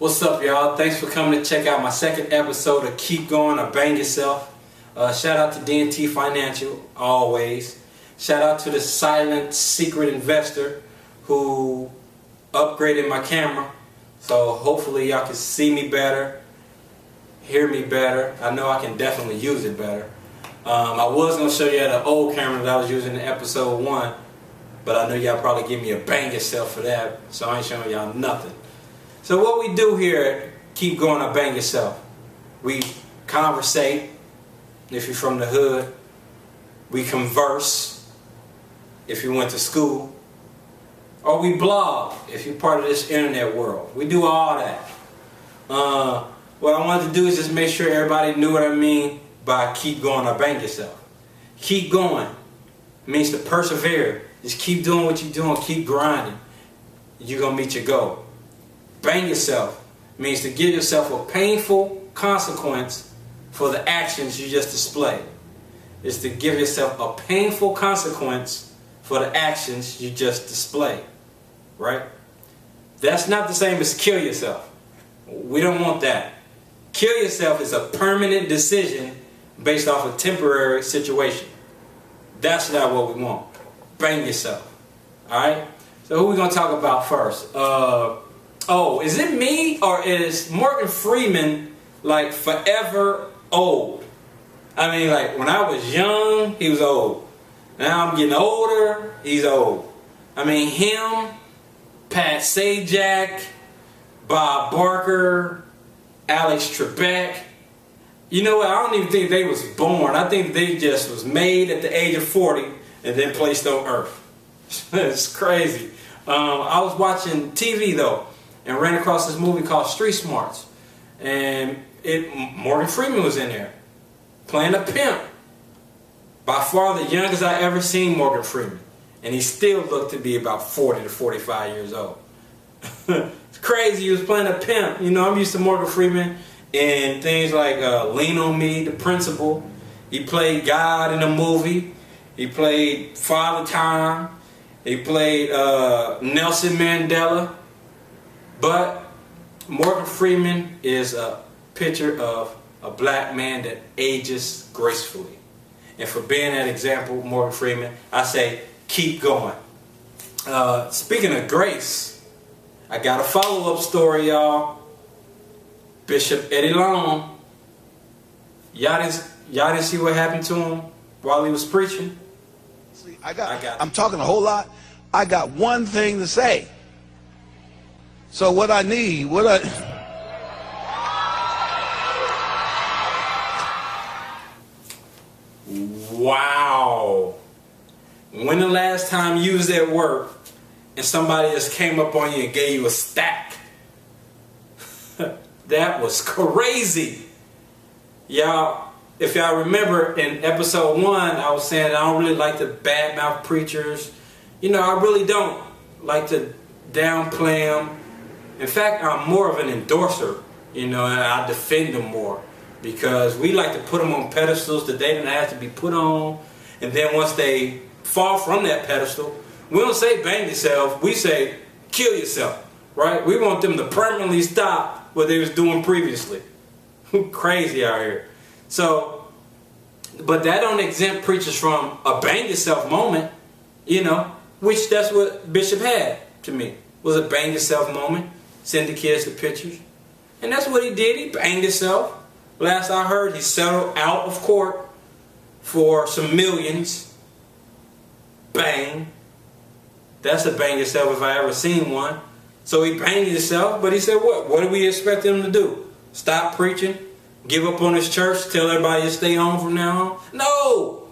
What's up, y'all? Thanks for coming to check out my second episode of Keep Going or Bang Yourself. Shout out to D&T Financial, always. Shout out to the silent secret investor who upgraded my camera. So hopefully y'all can see me better, hear me better. I know I can definitely use it better. I was going to show you the old camera that I was using in episode 1, but I know y'all probably give me a bang yourself for that, so I ain't showing y'all nothing. So what we do here at Keep Going or Bang Yourself, we conversate, if you're from the hood. We converse, if you went to school. Or we blog, if you're part of this internet world. We do all that. What I wanted to do is just make sure everybody knew what I mean by keep going or bang yourself. Keep going means to persevere. Just keep doing what you're doing, keep grinding. You're going to meet your goal. Bang yourself means to give yourself a painful consequence for the actions you just displayed. It's to give yourself a painful consequence for the actions you just displayed. Right? That's not the same as kill yourself. We don't want that. Kill yourself is a permanent decision based off a temporary situation. That's not what we want. Bang yourself. Alright? So who we going to talk about first? Is it me or is Morgan Freeman like forever old? I mean, like when I was young, he was old. Now I'm getting older, he's old. I mean, him, Pat Sajak, Bob Barker, Alex Trebek. You know what? I don't even think they was born. I think they just was made at the age of 40 and then placed on Earth. It's crazy. I was watching TV though and ran across this movie called Street Smarts, and Morgan Freeman was in there playing a pimp. By far the youngest I ever seen Morgan Freeman, and he still looked to be about 40 to 45 years old. It's crazy. He was playing a pimp. You know, I'm used to Morgan Freeman in things like Lean on Me, The Principal. He played God in a movie. He played Father Time. He played Nelson Mandela. But Morgan Freeman is a picture of a black man that ages gracefully. And for being that example, Morgan Freeman, I say keep going. Speaking of grace, I got a follow-up story, y'all. Bishop Eddie Long. Y'all didn't see what happened to him while he was preaching? I'm talking a whole lot. I got one thing to say. So what I need, Wow. When the last time you was at work and somebody just came up on you and gave you a stack? That was crazy. Y'all, if y'all remember in episode 1, I was saying I don't really like to badmouth preachers. You know, I really don't like to downplay them. In fact, I'm more of an endorser, you know, and I defend them more. Because we like to put them on pedestals that they didn't have to be put on. And then once they fall from that pedestal, we don't say bang yourself, we say kill yourself, right? We want them to permanently stop what they was doing previously. Crazy out here. So, but that don't exempt preachers from a bang yourself moment, you know, which that's what Bishop had to me, was a bang yourself moment. Send the kids the pictures. And that's what he did. He banged himself. Last I heard, he settled out of court for some millions. Bang. That's a bang yourself if I ever seen one. So he banged himself, but he said what? What do we expect him to do? Stop preaching? Give up on his church? Tell everybody to stay home from now on? No!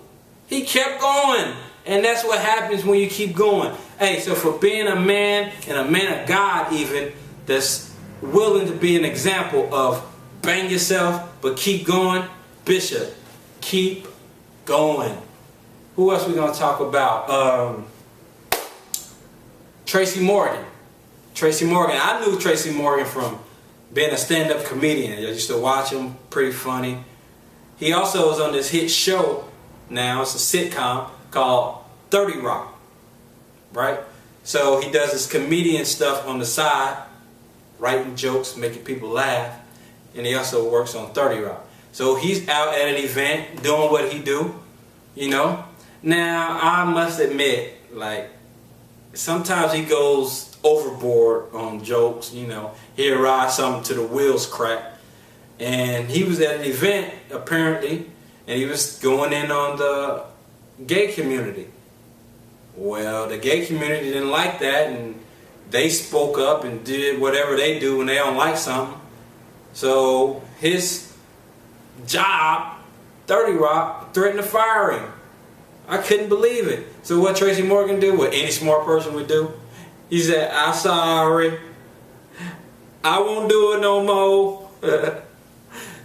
He kept going. And that's what happens when you keep going. Hey, so for being a man, and a man of God even, that's willing to be an example of bang yourself, but keep going, Bishop, keep going. Who else we going to talk about? Tracy Morgan. Tracy Morgan. I knew Tracy Morgan from being a stand-up comedian. I used to watch him. Pretty funny. He also is on this hit show now. It's a sitcom called 30 Rock. Right? So he does this comedian stuff on the side. writing jokes, making people laugh, and he also works on 30 Rock. So he's out at an event doing what he do, you know. Now, I must admit, like, sometimes he goes overboard on jokes, you know. He'll ride something to the wheels crack. And he was at an event, apparently, and he was going in on the gay community. Well, the gay community didn't like that, and they spoke up and did whatever they do when they don't like something. So his job, 30 Rock, threatened to fire him. I couldn't believe it. So what Tracy Morgan do, what any smart person would do, he said, "I'm sorry, I won't do it no more."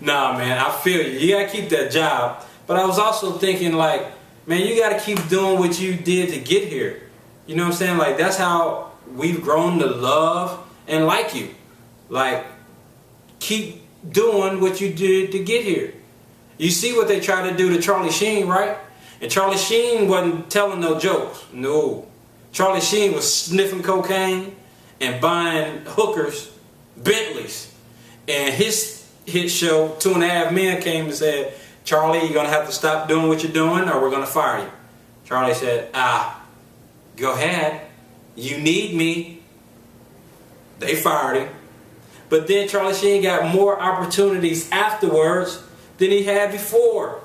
Nah, man, I feel you. You gotta keep that job. But I was also thinking, like, man, you gotta keep doing what you did to get here. You know what I'm saying? Like, that's how we've grown to love and like you. Like, keep doing what you did to get here. You see what they tried to do to Charlie Sheen, right? And Charlie Sheen wasn't telling no jokes. No. Charlie Sheen was sniffing cocaine and buying hookers Bentleys. And his hit show, 2.5 Men, came and said, "Charlie, you're going to have to stop doing what you're doing or we're going to fire you." Charlie said, "Go ahead. You need me." They fired him. But then Charlie Sheen got more opportunities afterwards than he had before.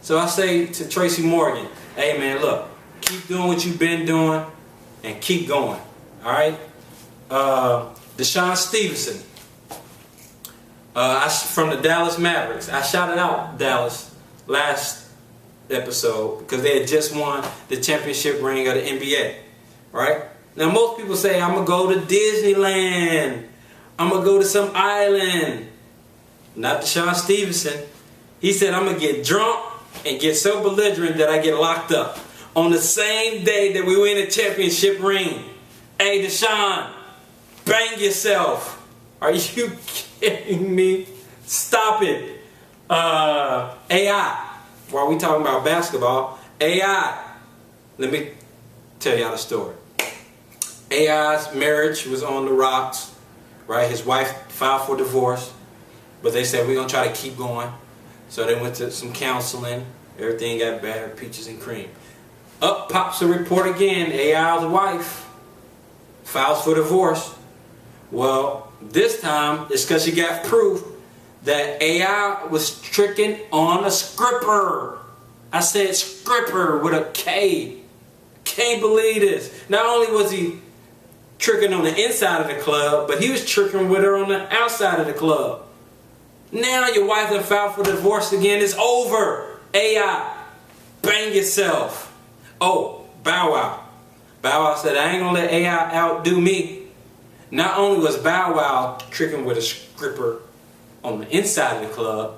So I say to Tracy Morgan, hey man, look, keep doing what you've been doing and keep going. Alright? Deshaun Stevenson. From the Dallas Mavericks. I shouted out Dallas last episode because they had just won the championship ring of the NBA. Right? Now most people say, I'm going to go to Disneyland. I'm going to go to some island. Not Deshaun Stevenson. He said, I'm going to get drunk and get so belligerent that I get locked up. On the same day that we win a championship ring. Hey Deshaun, bang yourself. Are you kidding me? Stop it. AI. While we talking about basketball, AI. Let me tell y'all the story. AI's marriage was on the rocks. Right? His wife filed for divorce. But they said, we're going to try to keep going. So they went to some counseling. Everything got better, peaches and cream. Up pops a report again. AI's wife files for divorce. Well, this time it's because she got proof that AI was tricking on a scripper. I said scripper with a K. Can't believe this. Not only was he tricking on the inside of the club, but he was tricking with her on the outside of the club. Now your wife done filed for divorce again. It's over. AI, bang yourself. Oh, Bow Wow. Bow Wow said, I ain't gonna let AI outdo me. Not only was Bow Wow tricking with a scripper on the inside of the club,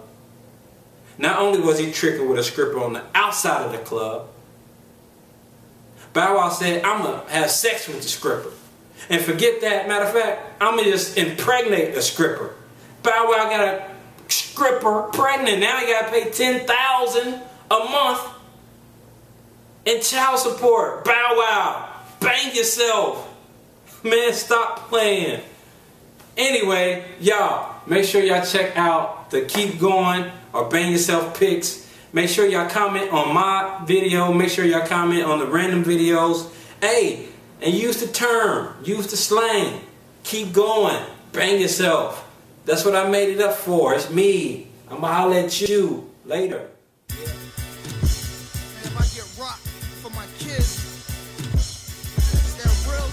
not only was he tricking with a scripper on the outside of the club, Bow Wow said, I'm gonna have sex with the scripper. And forget that, matter of fact, I'm gonna just impregnate a scripper. Bow Wow got a scripper pregnant. Now he gotta pay $10,000 a month in child support. Bow Wow, bang yourself. Man, stop playing. Anyway, y'all, make sure y'all check out the Keep Going or Bang Yourself pics. Make sure y'all comment on my video. Make sure y'all comment on the random videos. Hey, and use the term, use the slang. Keep going, bang yourself. That's what I made it up for. It's me. I'm gonna holler at you later. If I get rocked for my kids, is that real?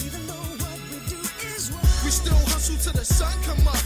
Even though what we do is wrong, we still hustle till the sun come up.